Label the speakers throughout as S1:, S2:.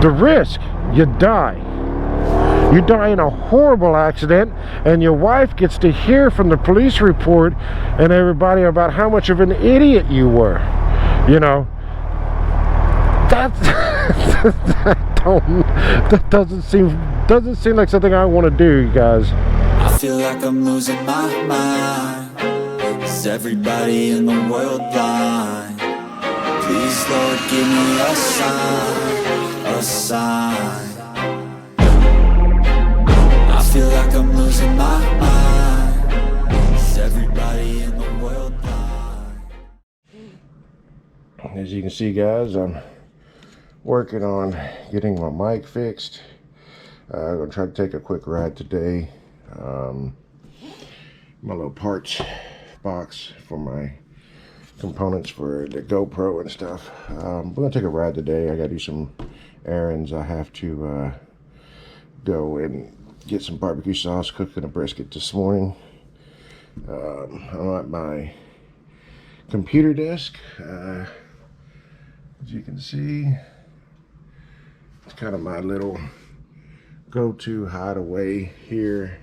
S1: the risk, you die. You die in a horrible accident, and your wife gets to hear from the police report and everybody about how much of an idiot you were. You know, that's that doesn't seem like something I want to do, you guys.
S2: I feel like I'm losing my mind. Is everybody in the world blind? Please, Lord, give me a sign, a sign. I feel like I'm losing my mind. Is everybody in the world blind?
S1: As you can see, guys, I'm working on getting my mic fixed. I'm going to try to take a quick ride today. My little parts box for my components for the GoPro and stuff. We're going to take a ride today. I got to do some errands. I have to go and get some barbecue sauce, cooking a brisket this morning. I'm at my computer desk. As you can see, it's kind of my little go-to hideaway here.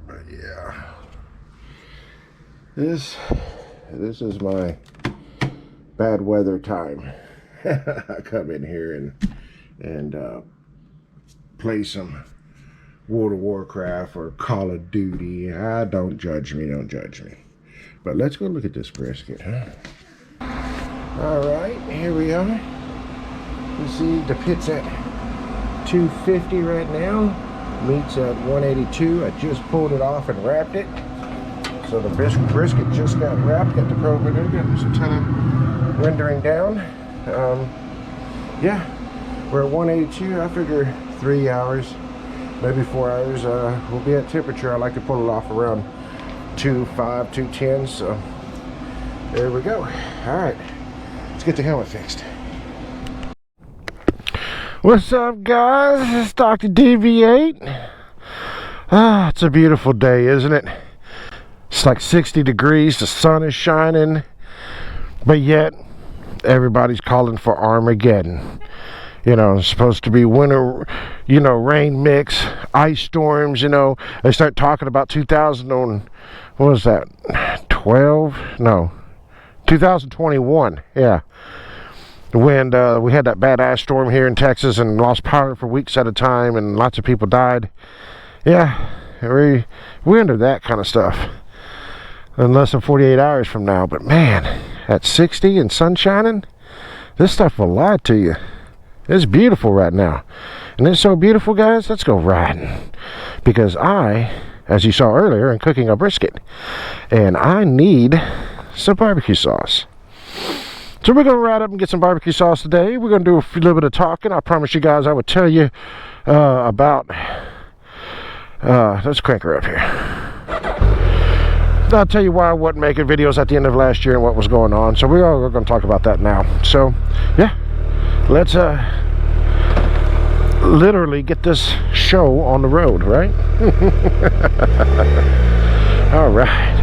S1: But yeah, this is my bad weather time. I come in here and play some World of Warcraft or Call of Duty. Don't judge me, don't judge me. But let's go look at this brisket, huh? Alright, here we are. You see the pit's at 250 right now. Meat's at 182. I just pulled it off and wrapped it. So the brisket just got wrapped. Got the probe in there. Got some kind of rendering down. Yeah, we're at 182. I figure 3 hours, maybe 4 hours. We'll be at temperature. I like to pull it off around 205, 210. So there we go. All right, let's get the helmet fixed. What's up, guys? It's Dr. DV8. It's a beautiful day, isn't it? It's like 60 degrees. The sun is shining, but yet everybody's calling for Armageddon. You know, it's supposed to be winter, you know, rain mix, ice storms, you know. They start talking about 2000 on, what was that, 2021, yeah. When we had that bad ice storm here in Texas and lost power for weeks at a time and lots of people died. Yeah, we're into that kind of stuff in less than 48 hours from now. But man, at 60 and sun shining, this stuff will lie to you. It's beautiful right now. And it's so beautiful, guys, let's go riding. Because I, as you saw earlier, am cooking a brisket. And I need some barbecue sauce. So we're going to ride up and get some barbecue sauce today. We're going to do a little bit of talking. I promise you guys I would tell you about... let's crank her up here. I'll tell you why I wasn't making videos at the end of last year and what was going on. So we're going to talk about that now. So, yeah. Let's literally get this show on the road, right? All right.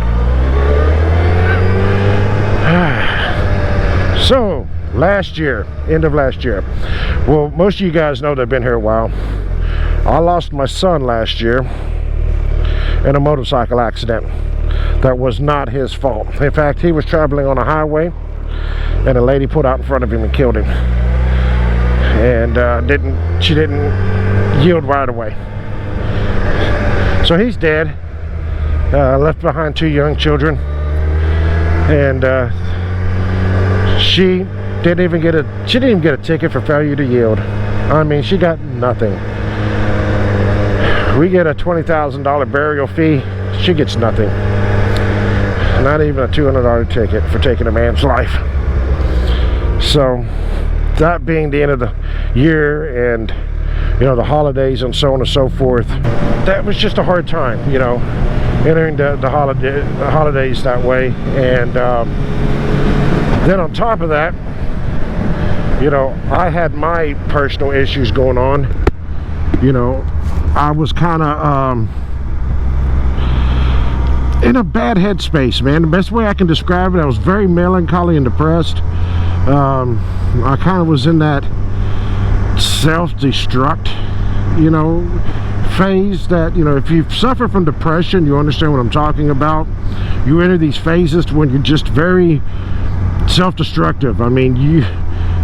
S1: So, last year, end of last year. Well, most of you guys know that I've been here a while. I lost my son last year in a motorcycle accident. That was not his fault. In fact, he was traveling on a highway and a lady pulled out in front of him and killed him. And she didn't yield right away. So he's dead. Left behind 2 young children. And she didn't even get a ticket for failure to yield. I mean, she got nothing. We get a $20,000 burial fee. She gets nothing. Not even a $200 ticket for taking a man's life. So, that being the end of the year and, you know, the holidays and so on and so forth, that was just a hard time, you know, entering the holidays that way. And then on top of that, you know, I had my personal issues going on. You know, I was kind of in a bad headspace, man. The best way I can describe it, I was very melancholy and depressed. I kind of was in that self-destruct, you know, phase that, you know, if you suffer from depression, you understand what I'm talking about. You enter these phases when you're just very self-destructive. I mean,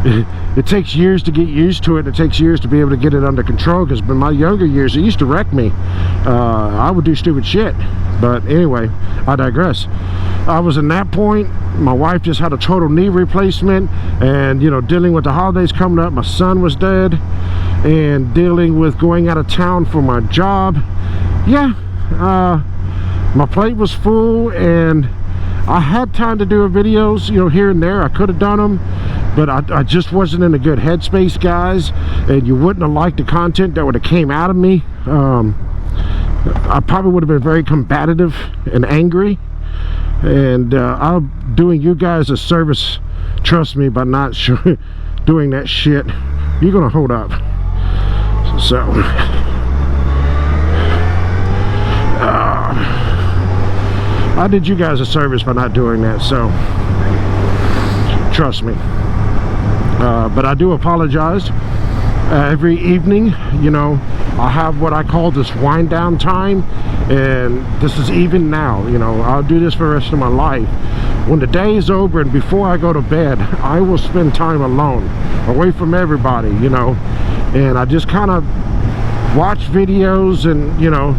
S1: it takes years to get used to it. It takes years to be able to get it under control, because in my younger years it used to wreck me. I would do stupid shit, but anyway, I digress. I was in that point. My wife just had a total knee replacement, and, you know, dealing with the holidays coming up, my son was dead, and dealing with going out of town for my job. Yeah, my plate was full, and I had time to do videos, you know, here and there. I could have done them, but I just wasn't in a good headspace, guys, and you wouldn't have liked the content that would have came out of me. I probably would have been very combative and angry, and I'm doing you guys a service, trust me, by not doing that shit. You're gonna hold up. So I did you guys a service by not doing that, so trust me. But I do apologize. Every evening, you know, I have what I call this wind down time, and this is even now. You know, I'll do this for the rest of my life. When the day is over and before I go to bed, I will spend time alone, away from everybody, you know, and I just kind of watch videos, and, you know,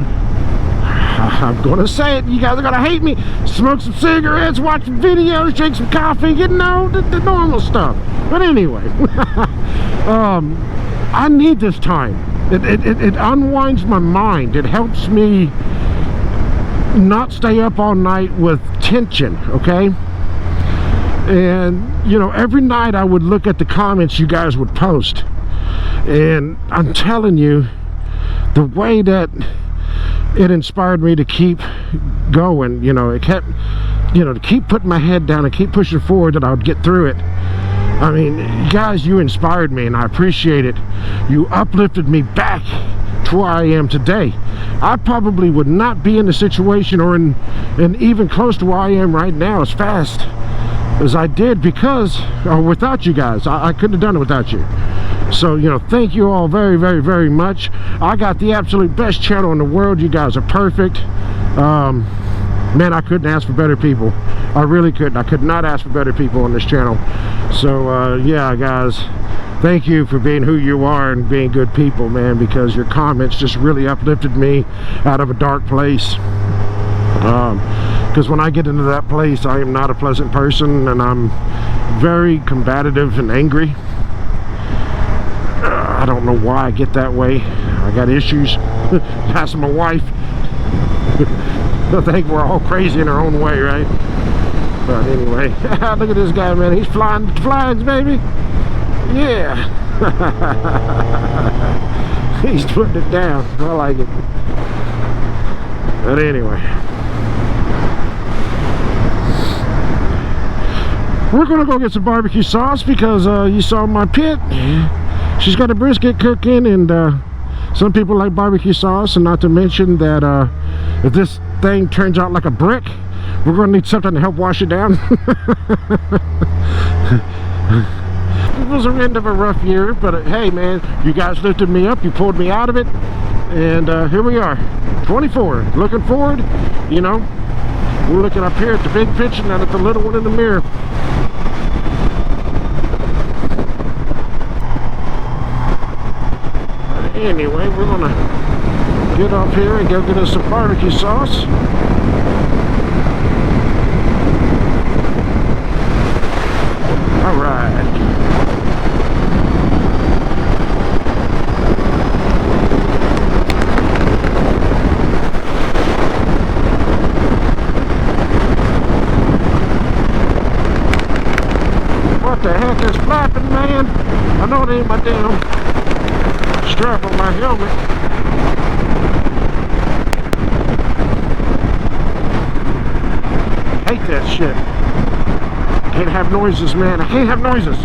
S1: I'm gonna say it, you guys are gonna hate me, smoke some cigarettes, watch some videos, drink some coffee, you know, the normal stuff. But anyway, I need this time. It unwinds my mind. It helps me not stay up all night with tension, okay? And, you know, every night I would look at the comments you guys would post, and I'm telling you, the way that it inspired me to keep going, you know, it kept, you know, to keep putting my head down and keep pushing forward, that I would get through it. I mean, guys, you inspired me, and I appreciate it. You uplifted me back to where I am today. I probably would not be in the situation or in even close to where I am right now as fast as I did, because, or without you guys. I couldn't have done it without you. So, you know, thank you all very, very, very much. I got the absolute best channel in the world. You guys are perfect. Man, I couldn't ask for better people. I really couldn't. I could not ask for better people on this channel. So, yeah, guys, thank you for being who you are and being good people, man, because your comments just really uplifted me out of a dark place. Because when I get into that place, I am not a pleasant person, and I'm very combative and angry. I don't know why I get that way. I got issues. Ask my wife. I think we're all crazy in our own way, right? But anyway, look at this guy, man. He's flying flags, baby. Yeah. He's putting it down. I like it. But anyway, we're gonna go get some barbecue sauce, because you saw my pit. She's got a brisket cooking, and some people like barbecue sauce, and not to mention that if this thing turns out like a brick, we're gonna need something to help wash it down. It was the end of a rough year, but hey, man, you guys lifted me up, you pulled me out of it, and here we are, 24, looking forward. You know, we're looking up here at the big picture, not at the little one in the mirror. Anyway, we're gonna get up here and go get us some barbecue sauce. All right. What the heck is flapping, man? I know it ain't my damn strap on my helmet. Hate that shit. Can't have noises, man. I can't have noises,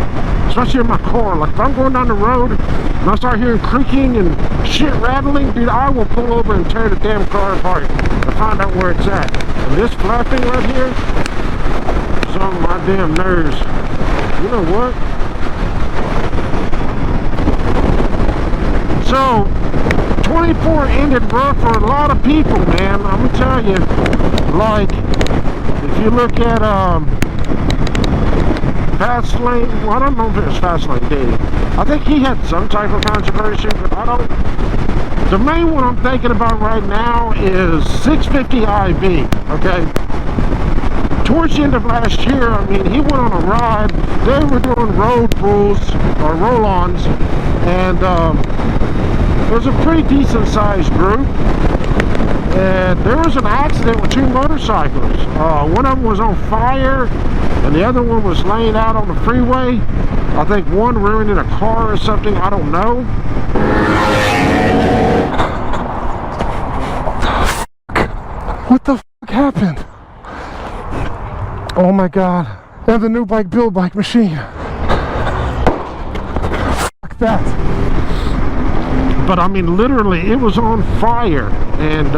S1: especially in my car. Like if I'm going down the road and I start hearing creaking and shit rattling, dude, I will pull over and tear the damn car apart and find out where it's at. And this flapping right here is on my damn nerves. You know what? So, 24 ended rough for a lot of people, man. I'm gonna tell you, like, if you look at Fastlane, well, I don't know if it was Fastlane Day. I think he had some type of controversy, but I don't. The main one I'm thinking about right now is 650 IB, okay? Towards the end of last year, I mean, he went on a ride. They were doing road pulls, or roll-ons, and it was a pretty decent sized group. And there was an accident with two motorcycles. One of them was on fire, and the other one was laying out on the freeway. I think one ruined a car or something, I don't know. What the fuck happened? Oh my god. And the new bike build bike machine. Fuck that. But I mean, literally, it was on fire. And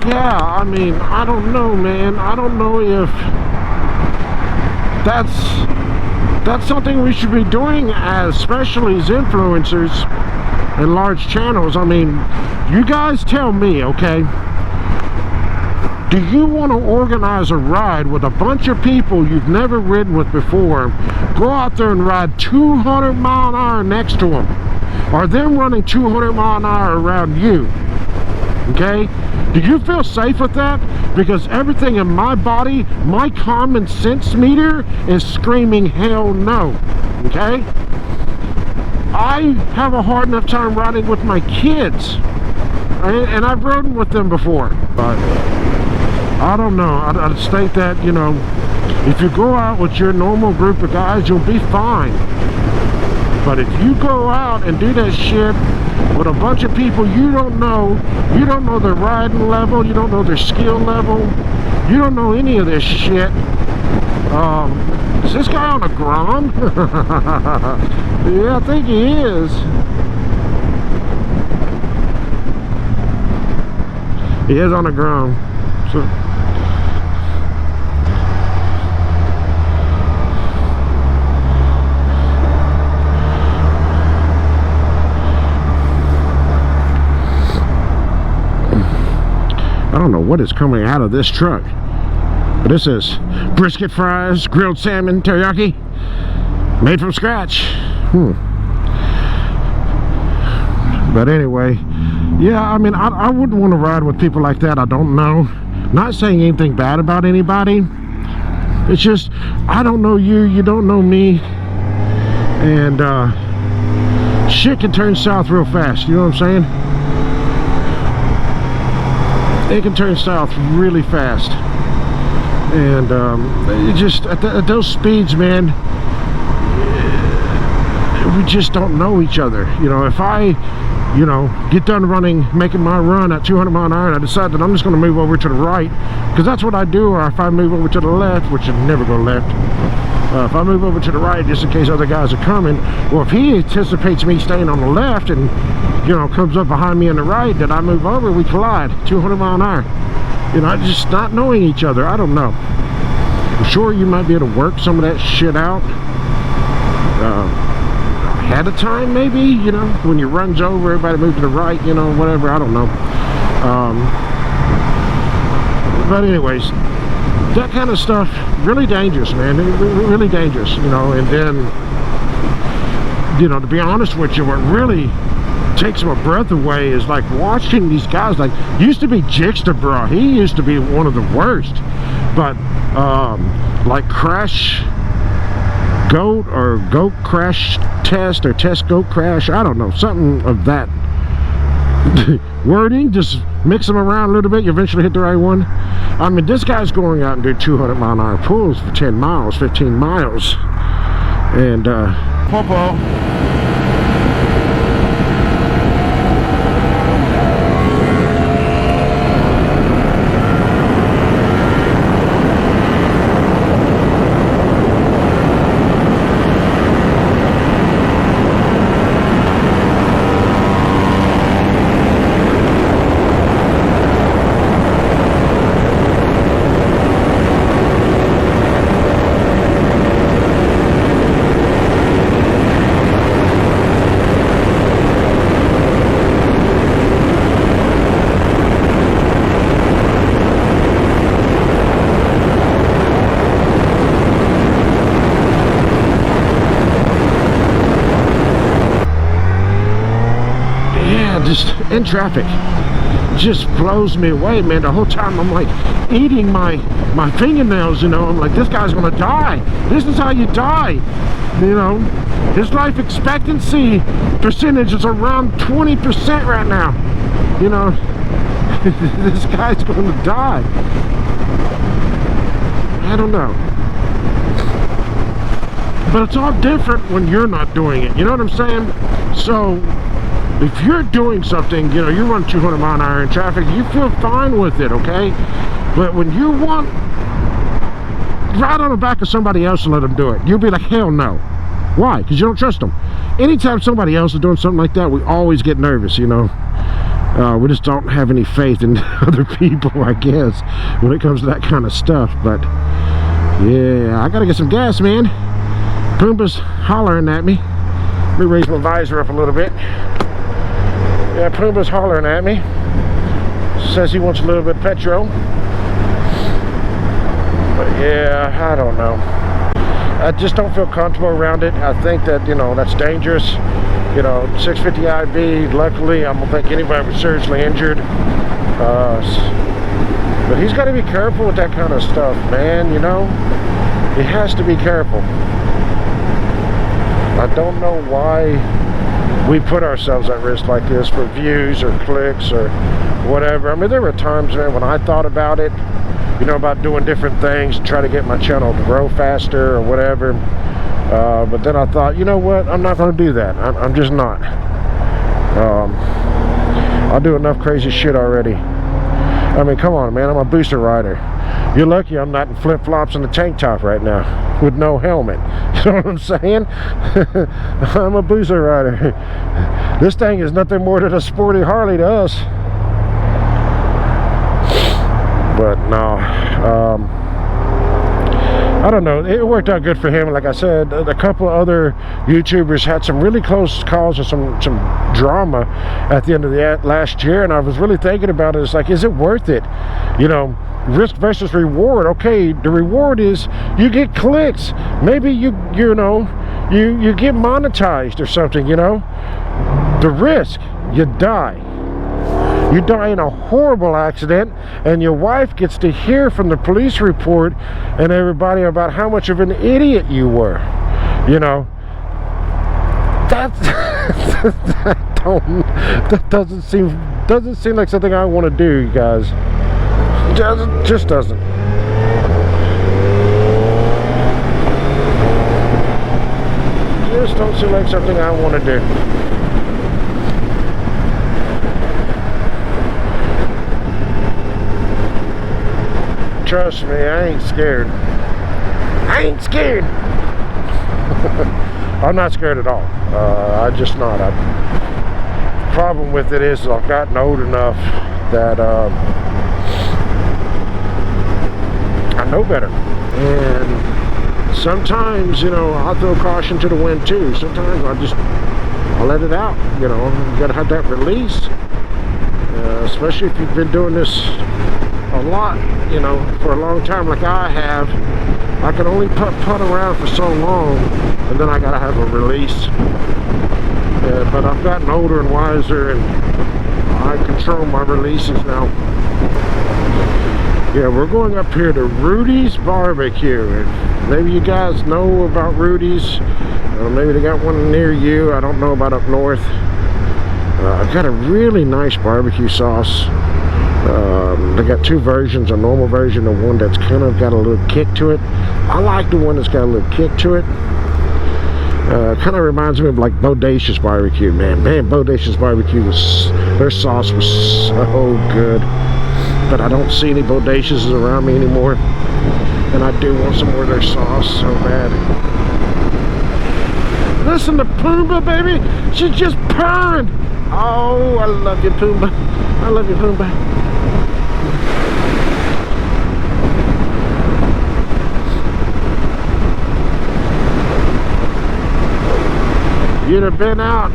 S1: yeah, I mean, I don't know, man. I don't know if that's something we should be doing, especially as influencers and large channels. I mean, you guys tell me, okay? Do you want to organize a ride with a bunch of people you've never ridden with before, go out there and ride 200 mile an hour next to them, or them running 200 mile an hour around you? Okay? Do you feel safe with that? Because everything in my body, my common sense meter is screaming hell no. Okay? I have a hard enough time riding with my kids, and I've ridden with them before, but I don't know. I'd state that, you know, if you go out with your normal group of guys, you'll be fine. But if you go out and do that shit with a bunch of people you don't know their riding level, you don't know their skill level, you don't know any of this shit. Is this guy on a Grom? Yeah, I think he is. He is on a Grom. So I don't know what is coming out of this truck, but this is brisket fries, grilled salmon, teriyaki, made from scratch. But anyway, yeah, I mean, I wouldn't want to ride with people like that I don't know. Not saying anything bad about anybody. It's just, I don't know you, you don't know me, and shit can turn south real fast, you know what I'm saying? It can turn south really fast, and it just at those speeds, man, we just don't know each other. You know, if I, you know, get done making my run at 200 mile an hour, and I decide that I'm just going to move over to the right, because that's what I do, or if I move over to the left, which I never go left, if I move over to the right just in case other guys are coming, or if he anticipates me staying on the left and, you know, comes up behind me on the right, then I move over, we collide 200 mile an hour. You know, just not knowing each other. I don't know. I'm sure you might be able to work some of that shit out ahead of time, maybe, you know, when you runs over, everybody moves to the right, you know, whatever, I don't know. But anyways, that kind of stuff, really dangerous, man. Really dangerous, you know. And then, you know, to be honest with you, what really takes my breath away is like watching these guys. Like, used to be Jixter, bro. He used to be one of the worst. But like Crash Goat, or Goat Crash Test, or Test Goat Crash, I don't know, something of that wording. Just mix them around a little bit, you eventually hit the right one. I mean, this guy's going out and do 200 mile an hour pulls for 10 miles, 15 miles. And Popo. in traffic just blows me away, man. The whole time I'm like eating my fingernails, you know. I'm like, this guy's gonna die. This is how you die, you know. His life expectancy percentage is around 20% right now, you know. This guy's gonna die. I don't know, but it's all different when you're not doing it, you know what I'm saying? So if you're doing something, you know, you run 200 mile an hour in traffic, you feel fine with it, okay? But when you want ride on the back of somebody else and let them do it, you'll be like, hell no. Why? Because you don't trust them. Anytime somebody else is doing something like that, we always get nervous, you know. We just don't have any faith in other people, I guess, when it comes to that kind of stuff. But yeah, I gotta get some gas, man. Pumbaa's hollering at me. Let me raise my visor up a little bit. Yeah, Pumbaa's hollering at me. Says he wants a little bit of petrol. But yeah, I don't know. I just don't feel comfortable around it. I think that, you know, that's dangerous. You know, 650 IB, luckily, I don't think anybody was seriously injured. But he's got to be careful with that kind of stuff, man, you know? He has to be careful. I don't know why we put ourselves at risk like this for views or clicks or whatever. I mean, there were times, man, when I thought about it, you know, about doing different things to try to get my channel to grow faster or whatever. But then I thought, you know what, I'm not going to do that. I'm just not. I'll do enough crazy shit already. I mean, come on, man, I'm a booster rider. You're lucky I'm not in flip-flops and a tank top right now with no helmet. You know what I'm saying? I'm a booster rider. This thing is nothing more than a sporty Harley to us. But no, I don't know. It worked out good for him. Like I said, a couple of other YouTubers had some really close calls or some drama at the end of the last year, and I was really thinking about it. It's like, is it worth it? You know, risk versus reward. Okay, the reward is you get clicks. Maybe you know, you get monetized or something. You know, the risk, you die. You die in a horrible accident, and your wife gets to hear from the police report and everybody about how much of an idiot you were. You know, that doesn't seem like something I want to do, you guys. Just doesn't. Just don't seem like something I want to do. Trust me, I ain't scared. I ain't scared. I'm not scared at all. I'm just not. The problem with it is I've gotten old enough that I know better. And sometimes, you know, I'll throw caution to the wind too. Sometimes I'll let it out. You know, you gotta have that release. Especially if you've been doing this a lot, you know, for a long time like I have. I can only putt around for so long, and then I gotta have a release. But I've gotten older and wiser, and I control my releases now. Yeah, we're going up here to Rudy's Barbecue, and maybe you guys know about Rudy's. Maybe they got one near you. I don't know about up north. I've got a really nice barbecue sauce. They got two versions, a normal version and one that's kind of got a little kick to it. I like the one that's got a little kick to it. Kind of reminds me of like Bodacious Barbecue, man. Bodacious Barbecue their sauce was so good. But I don't see any Bodacious around me anymore. And I do want some more of their sauce so bad. Listen to Pumbaa, baby. She's just purring. Oh, I love you, Pumbaa. I love you, Pumbaa. You'd have been out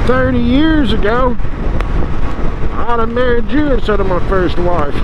S1: 30 years ago, I'd have married you instead of my first wife.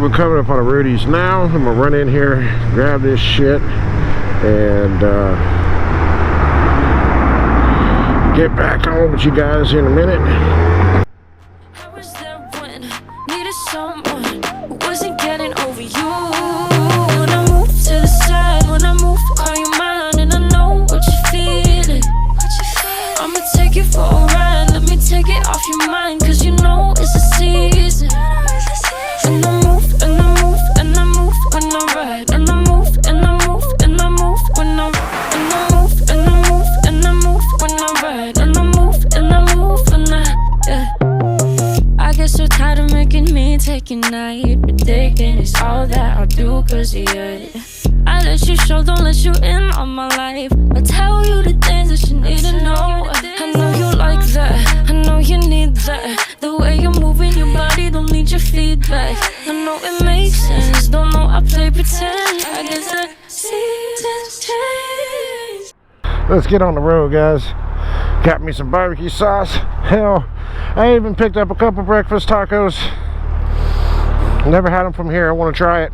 S1: we're coming up on a Rudy's now. I'm gonna run in here, grab this shit, and get back on with you guys in a minute.
S3: I was there when needed someone who wasn't getting over you. When I move to the side, when I move, call you mine, and I know what you're feeling. I'ma take it for a ride, let me take it off your mind, cause you know it's a season. And I move, and I move, and I move when I ride, and I move, and I move, and I move when I ride, and I move, and I move, and I move when I ride, and I move, and I move when yeah. I get so tired of making me take a night, predicting it's all that I'll do cause of you. I let you show, don't let you in on my life. I tell you the things that you need to know. I know you like that, I know you need that. The way you're moving your body, don't need your feedback. I know it makes sense, don't know I play pretend. I guess the seasons change.
S1: Let's get on the road, guys. Got me some barbecue sauce. Hell, I even picked up a couple breakfast tacos. Never had them from here. I want to try it.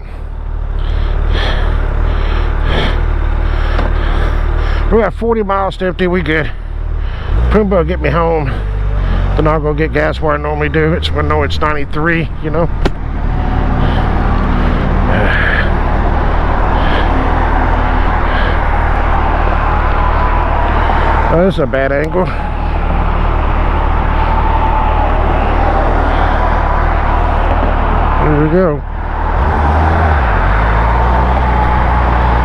S1: We got 40 miles to empty. We good. Pumbaa will get me home. Then I'll go get gas where I normally do. I know it's 93, you know. Oh, this is a bad angle. There we go.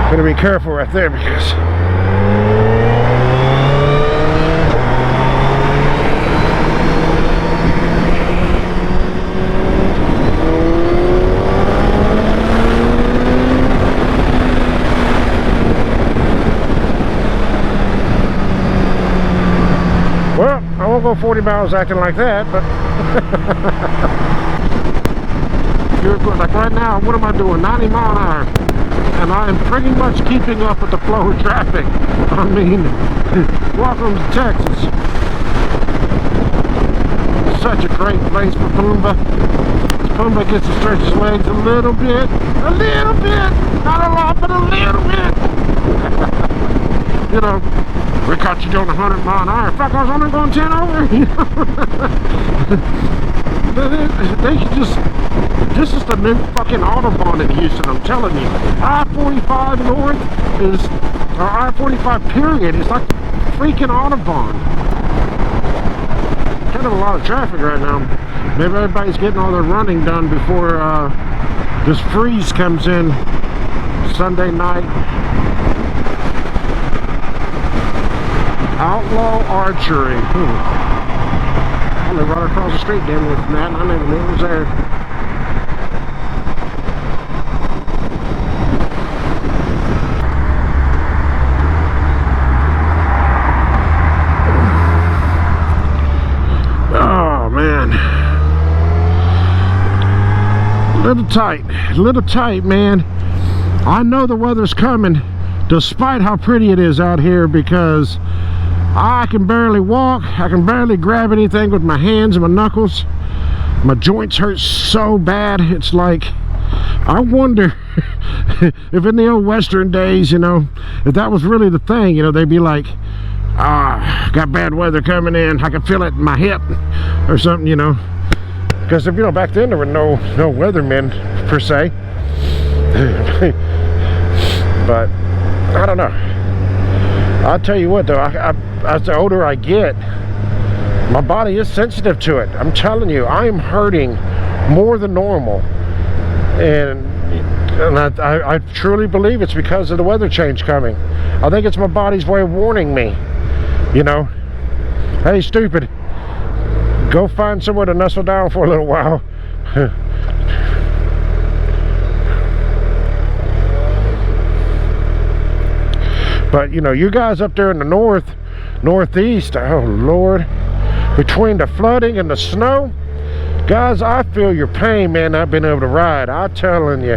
S1: Gotta be careful right there because well, I won't go 40 miles acting like that, but like right now, what am I doing? 90 mile an hour. And I am pretty much keeping up with the flow of traffic. I mean, welcome to Texas. Such a great place for Pumbaa. Pumbaa gets to stretch his legs a little bit, not a lot, but a little bit. You know, we caught you doing 100 mile an hour. Fuck, I was only going 10 over. They should just. This is the new fucking Autobahn in Houston, I'm telling you. I-45 North is, or I-45 period, is like freaking Autobahn. Kind of a lot of traffic right now. Maybe everybody's getting all their running done before this freeze comes in Sunday night. Outlaw Archery. I live right across the street damn near from that, and I never knew it was there. Little tight, man. I know the weather's coming despite how pretty it is out here because I can barely walk. I can barely grab anything with my hands and my knuckles. My joints hurt so bad. It's like, I wonder if in the old Western days, you know, if that was really the thing, you know, they'd be like, got bad weather coming in. I can feel it in my hip or something, you know. Because, you know, back then there were no weathermen per se. But I don't know. I'll tell you what though, as the older I get, my body is sensitive to it. I'm telling you, I am hurting more than normal. And I truly believe it's because of the weather change coming. I think it's my body's way of warning me. You know, hey stupid, go find somewhere to nestle down for a little while. But you know, you guys up there in the northeast, oh Lord, between the flooding and the snow, guys, I feel your pain, man. Not being able to ride. I'm telling you,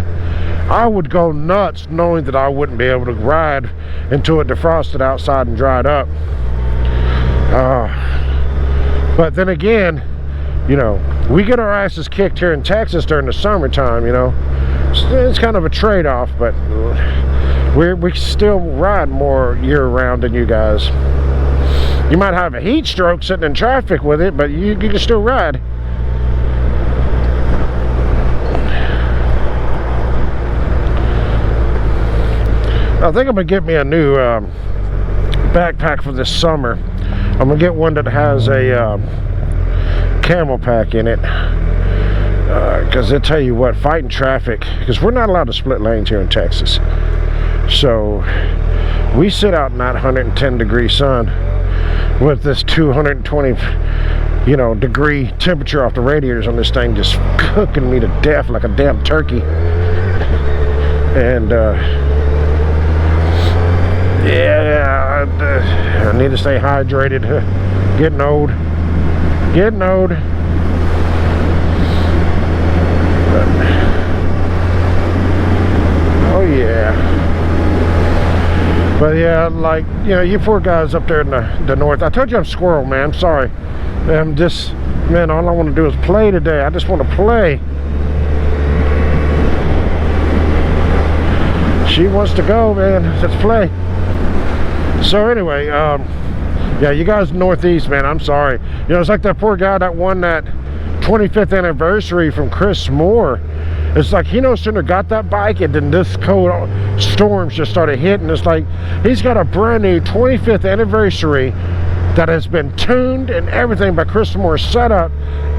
S1: I would go nuts knowing that I wouldn't be able to ride until it defrosted outside and dried up. But then again, you know, we get our asses kicked here in Texas during the summertime, you know. It's kind of a trade-off, but we still ride more year-round than you guys. You might have a heat stroke sitting in traffic with it, but you can still ride. I think I'm gonna get me a new backpack for this summer. I'm gonna get one that has a camel pack in it, because I tell you what, fighting traffic, because we're not allowed to split lanes here in Texas, so we sit out in that 110 degree sun with this 220 degree temperature off the radiators on this thing, just cooking me to death like a damn turkey. And yeah, I need to stay hydrated. Getting old. Oh yeah. But yeah, like, you poor guys up there in the north. I told you I'm squirrel, man. I'm sorry. I'm just, man, all I want to do is play today. I just want to play. She wants to go, man. Let's play. So anyway, yeah, you guys northeast, man, I'm sorry. It's like that poor guy that won that 25th anniversary from Chris Moore. It's like he no sooner got that bike and then this cold storms just started hitting. It's like he's got a brand new 25th anniversary that has been tuned and everything by Chris Moore's setup,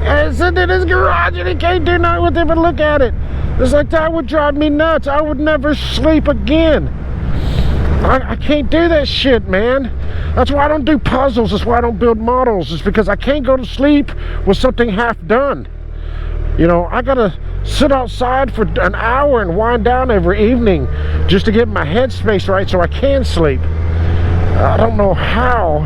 S1: and it's in his garage and he can't do nothing with it but look at it. It's like, that would drive me nuts. I would never sleep again. I can't do that shit, man. That's why I don't do puzzles. That's why I don't build models. It's because I can't go to sleep with something half done. I gotta sit outside for an hour and wind down every evening just to get my headspace right so I can sleep. I don't know how,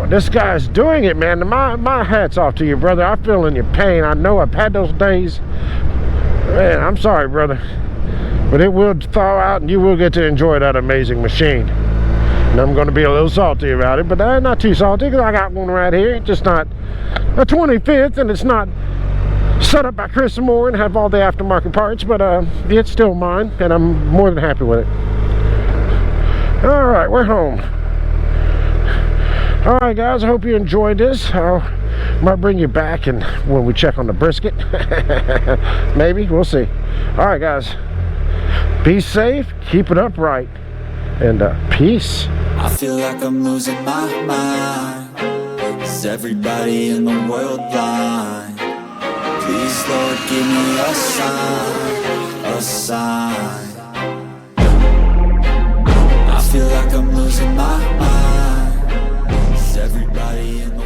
S1: this guy's doing it, man. My hat's off to you, brother. I feel in your pain. I know I've had those days. Man, I'm sorry, brother. But it will thaw out and you will get to enjoy that amazing machine. And I'm going to be a little salty about it, but not too salty because I got one right here. It's just not a 25th and it's not set up by Chris Moore and have all the aftermarket parts, but it's still mine and I'm more than happy with it. All right, we're home. All right, guys, I hope you enjoyed this. I might bring you back and when we check on the brisket. Maybe, we'll see. All right, guys. Be safe, keep it upright, and peace.
S2: I feel like I'm losing my mind. Is everybody in the world blind? Please, Lord, give me a sign. I feel like I'm losing my mind. Is everybody in the